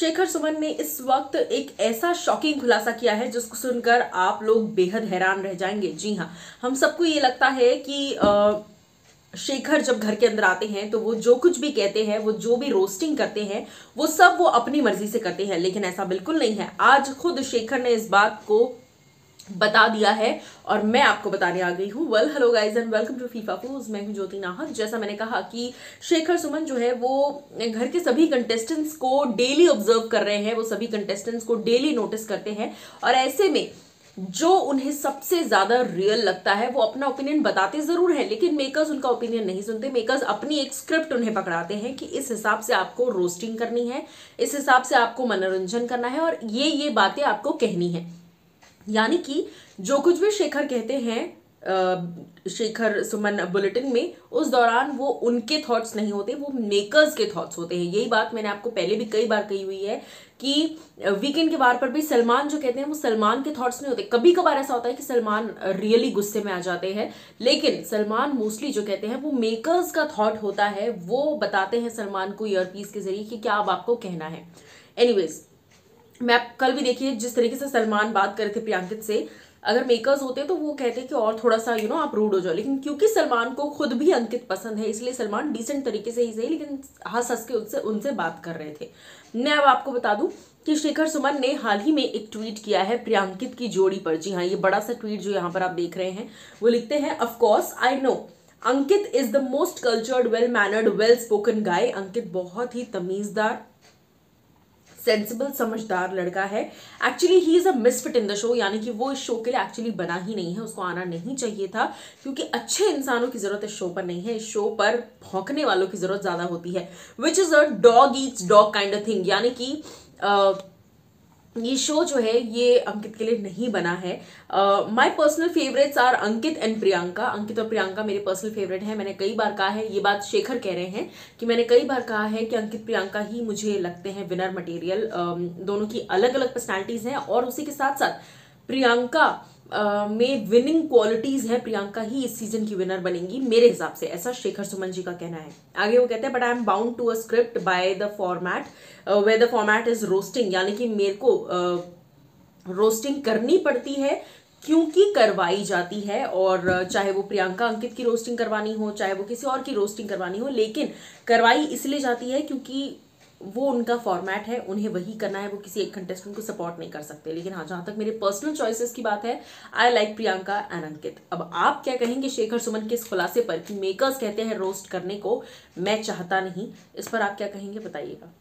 शेखर सुमन ने इस वक्त एक ऐसा शॉकिंग खुलासा किया है जिसको सुनकर आप लोग बेहद हैरान रह जाएंगे। जी हाँ, हम सबको ये लगता है कि शेखर जब घर के अंदर आते हैं तो वो जो कुछ भी कहते हैं, वो जो भी रोस्टिंग करते हैं, वो सब वो अपनी मर्जी से करते हैं, लेकिन ऐसा बिल्कुल नहीं है। आज खुद शेखर ने इस बात को बता दिया है और मैं आपको बताने आ गई हूँ। Well, hello guys and welcome to FIFA Fooz. मैं हूँ ज्योति नाहक। जैसा मैंने कहा कि शेखर सुमन जो है वो घर के सभी कंटेस्टेंट्स को डेली ऑब्जर्व कर रहे हैं, वो सभी कंटेस्टेंट्स को डेली नोटिस करते हैं और ऐसे में जो उन्हें सबसे ज्यादा रियल लगता है वो अपना ओपिनियन बताते जरूर है, लेकिन मेकर्स उनका ओपिनियन नहीं सुनते। मेकर्स अपनी एक स्क्रिप्ट उन्हें पकड़ाते हैं कि इस हिसाब से आपको रोस्टिंग करनी है, इस हिसाब से आपको मनोरंजन करना है और ये बातें आपको कहनी है। यानी कि जो कुछ भी शेखर कहते हैं शेखर सुमन बुलेटिन में, उस दौरान वो उनके थॉट्स नहीं होते, वो मेकर्स के थॉट्स होते हैं। यही बात मैंने आपको पहले भी कई बार कही हुई है कि वीकेंड के बार पर भी सलमान जो कहते हैं वो सलमान के थॉट्स नहीं होते। कभी कभार ऐसा होता है कि सलमान रियली गुस्से में आ जाते हैं, लेकिन सलमान मोस्टली जो कहते हैं वो मेकर्स का थॉट होता है। वो बताते हैं सलमान को ईयरपीस के जरिए कि क्या अब आपको कहना है। एनीवेज, मैं कल भी देखिए जिस तरीके से सलमान बात कर रहे थे प्रियांकित से, अगर मेकर्स होते तो वो कहते कि और थोड़ा सा आप रूड हो जाओ, लेकिन क्योंकि सलमान को खुद भी अंकित पसंद है इसलिए सलमान डिसेंट तरीके से ही सही, लेकिन हंस हंस के उनसे बात कर रहे थे। मैं अब आपको बता दूं कि शेखर सुमन ने हाल ही में एक ट्वीट किया है प्रियांकित की जोड़ी पर। जी हाँ, ये बड़ा सा ट्वीट जो यहाँ पर आप देख रहे हैं, वो लिखते हैं, of course I know Ankit is the most cultured, well mannered, well spoken guy. Ankit बहुत ही तमीजदार, सेंसिबल, समझदार लड़का है। Actually he is a misfit in the show, यानी कि वो इस शो के लिए एक्चुअली बना ही नहीं है, उसको आना नहीं चाहिए था, क्योंकि अच्छे इंसानों की जरूरत इस शो पर नहीं है। इस शो पर भौंकने वालों की जरूरत ज्यादा होती है, which is a dog Yeats dog kind of thing. यानी कि ये शो जो है ये अंकित के लिए नहीं बना है। My personal favourites are Ankit and Priyanka. Ankit और प्रियंका मेरे पर्सनल फेवरेट है। मैंने कई बार कहा है, ये बात शेखर कह रहे हैं कि मैंने कई बार कहा है कि अंकित प्रियंका ही मुझे लगते हैं विनर मटेरियल। दोनों की अलग अलग पर्सनैलिटीज हैं और उसी के साथ साथ प्रियंका में विनिंग क्वालिटीज है। प्रियंका ही इस सीजन की विनर बनेंगी मेरे हिसाब से, ऐसा शेखर सुमन जी का कहना है। आगे वो कहते हैं, but I am bound to a script by the format where the format is roasting. यानी कि मेरे को रोस्टिंग करनी पड़ती है क्योंकि करवाई जाती है, और चाहे वो प्रियंका अंकित की रोस्टिंग करवानी हो, चाहे वो किसी और की रोस्टिंग करवानी हो, लेकिन करवाई इसलिए जाती है क्योंकि वो उनका फॉर्मेट है, उन्हें वही करना है, वो किसी एक कंटेस्टेंट को सपोर्ट नहीं कर सकते। लेकिन हाँ, जहां तक मेरे पर्सनल चॉइसेस की बात है, आई लाइक प्रियंका एंड अंकित। अब आप क्या कहेंगे शेखर सुमन के इस खुलासे पर कि मेकर्स कहते हैं रोस्ट करने को, मैं चाहता नहीं, इस पर आप क्या कहेंगे बताइएगा।